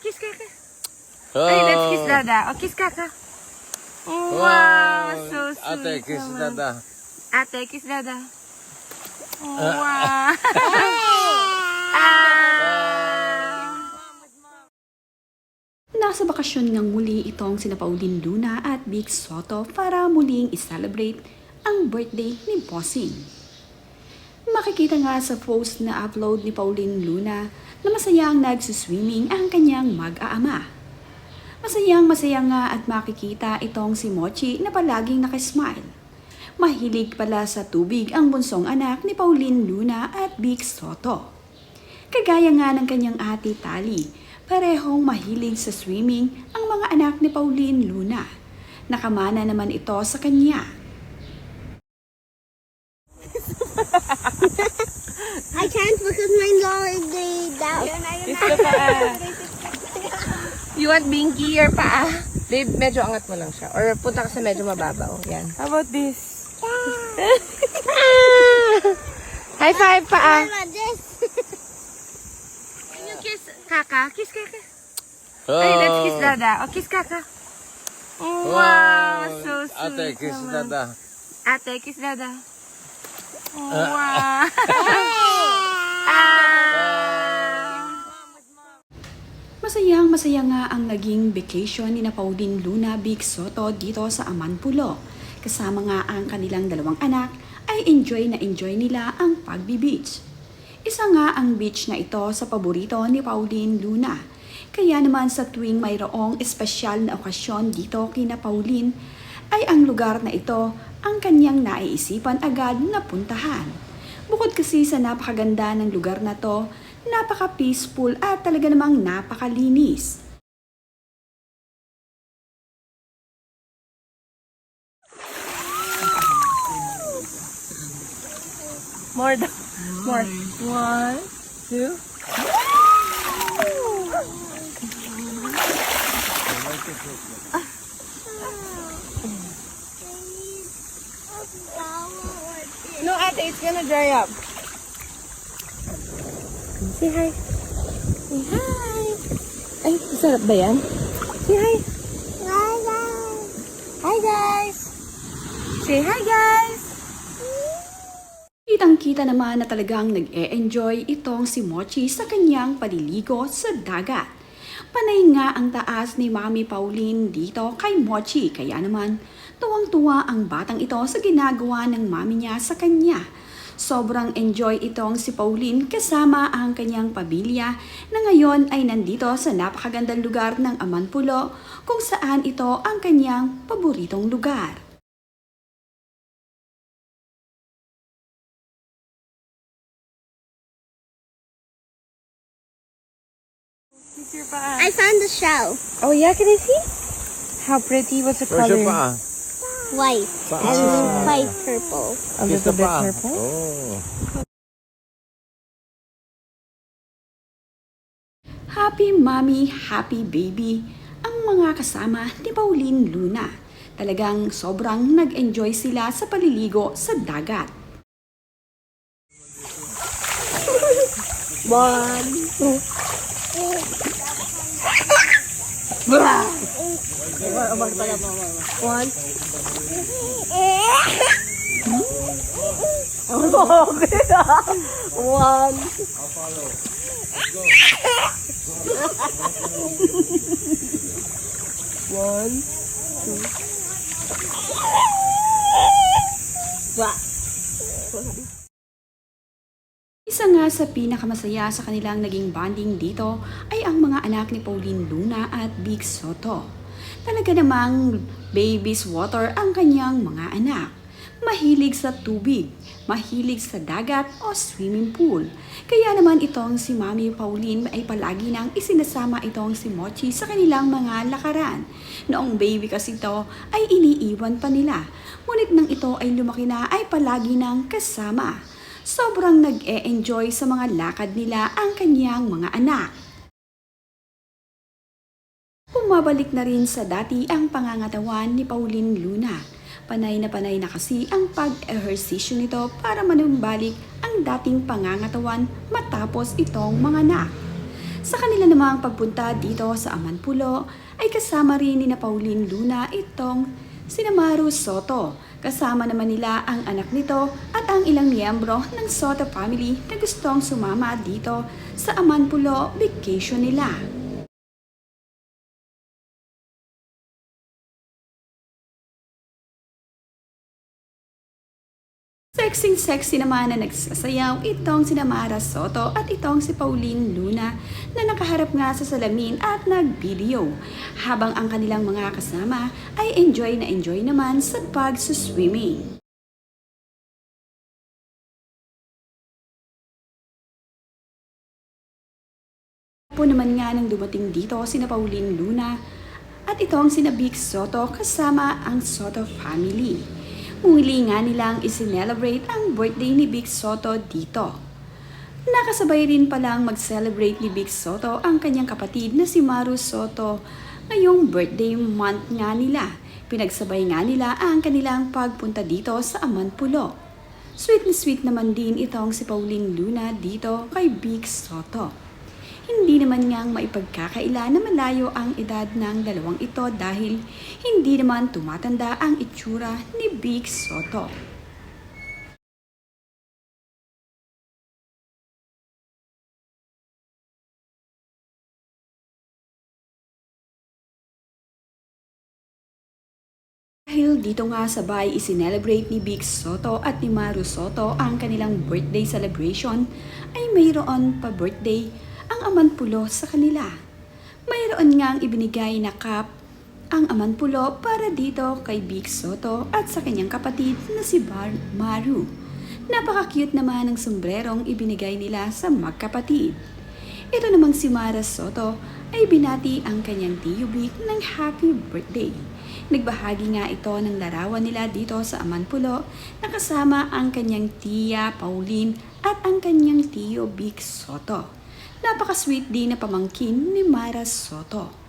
kiss Kaka. Ay, let's kiss Dada. Oh, kiss Kaka. Wow, so sweet. Ate, kiss Dada. Ate, kiss Dada. Wow. Nasa bakasyon ngang muli itong sina Pauline Luna at Vic Sotto para muling i-celebrate ang birthday ni Bossing. Makikita nga sa post na upload ni Pauline Luna na masayang nagsuswimming ang kanyang mag-aama. Masaya nga at makikita itong si Mochi na palaging nakasmile. Mahilig pala sa tubig ang bunsong anak ni Pauline Luna at Vic Sotto. Kagaya nga ng kanyang ate Tali, parehong mahilig sa swimming ang mga anak ni Pauline Luna. Nakamana naman ito sa kanya. I can't because my leg down. Kiss ka pa. You want binky or paa? Babe, medyo angat mo lang siya. Or punta ka sa medyo mababaw. Yan. How about this? High five, paa. This. Can you kiss Kaka? Kiss Kaka. Ay, let's kiss Dada. Oh, kiss Kaka. Wow, so sweet. Ate, kiss Dada. Ate, kiss Dada. Wow. Masaya nga ang naging vacation ni na Pauline Luna, Vic Sotto dito sa Amanpulo. Kasama nga ang kanilang dalawang anak ay enjoy nila ang pagbi-beach. Isa nga ang beach na ito sa paborito ni Pauline Luna. Kaya naman sa tuwing mayroong espesyal na okasyon dito kina Pauline, ay ang lugar na ito ang kanyang naiisipan agad na puntahan. Bukod kasi sa napakaganda ng lugar na to, napaka-peaceful at talaga namang napakalinis. More. 1, 2. No, ate, it's gonna dry up. Say hi. Say hi. Ay, masarap ba yan? Say hi. Hi, guys. Say hi, guys. Kitang-kita naman na talagang nag-e-enjoy itong si Mochi sa kanyang paliligo sa dagat. Panay nga ang taas ni Mami Pauline dito kay Mochi, kaya naman tuwang-tuwa ang batang ito sa ginagawa ng mami niya sa kanya. Sobrang enjoy itong si Pauline kasama ang kanyang pamilya na ngayon ay nandito sa napakagandang lugar ng Amanpulo kung saan ito ang kanyang paboritong lugar. I found the shell. Oh yeah, can I see? How pretty. What's the Where's your color? pa? White and white purple. A Kiss little the bit pa. purple. Oh. Happy mommy, happy baby ang mga kasama ni Pauline Luna. Talagang sobrang nag-enjoy sila sa paliligo sa dagat. 1. Isa nga sa pinakamasaya sa kanilang naging bonding dito ay ang mga anak ni Pauline Luna at Vic Sotto. Talaga namang baby's water ang kanyang mga anak. Mahilig sa tubig, mahilig sa dagat o swimming pool. Kaya naman itong si Mami Pauline ay palagi nang isinasama itong si Mochi sa kanilang mga lakaran. Noong baby kasi ito ay iniiwan pa nila. Ngunit nang ito ay lumaki na ay palagi nang kasama. Sobrang nag-e-enjoy sa mga lakad nila ang kanyang mga anak. Bumabalik na rin sa dati ang pangangatawan ni Pauline Luna. Panay na kasi ang pag-ehersisyo nito para manumbalik ang dating pangangatawan matapos itong manganak. Sa kanila namang pagpunta dito sa Amanpulo ay kasama rin ni na Pauline Luna itong si Maru Soto. Kasama naman nila ang anak nito at ang ilang miyembro ng Soto family na gustong sumama dito sa Amanpulo vacation nila. Sexy naman na nagsasayaw itong si Mara Soto at itong si Pauline Luna na nakaharap nga sa salamin at nag-video habang ang kanilang mga kasama ay enjoy naman sa pag-swimming. Po naman nga nang dumating dito sina Pauline Luna at itong sina Vic Soto kasama ang Soto family. Muli nga nilang isinelebrate ang birthday ni Vic Soto dito. Nakasabay rin palang mag-celebrate ni Vic Soto ang kanyang kapatid na si Maru Soto ngayong birthday month nga nila. Pinagsabay nga nila ang kanilang pagpunta dito sa Amanpulo. Sweet na sweet naman din itong si Pauline Luna dito kay Vic Soto. Hindi naman niyang maipagkakaila na malayo ang edad ng dalawang ito dahil hindi naman tumatanda ang itsura ni Vic Soto. Dahil dito nga sabay isinelebrate ni Vic Soto at ni Maru Soto ang kanilang birthday celebration ay mayroon pa birthday ang Amanpulo sa kanila. Mayroon ngang ibinigay na cup ang Amanpulo para dito kay Vic Soto at sa kanyang kapatid na si Maru. Napaka-cute naman ng sombrerong ibinigay nila sa magkapatid. Ito namang si Mara Soto ay binati ang kanyang tiyo Vic ng happy birthday. Nagbahagi nga ito ng larawan nila dito sa Amanpulo na kasama ang kanyang tiya Pauline at ang kanyang tiyo Vic Soto. Napaka-sweet din na pamangkin ni Mara Soto.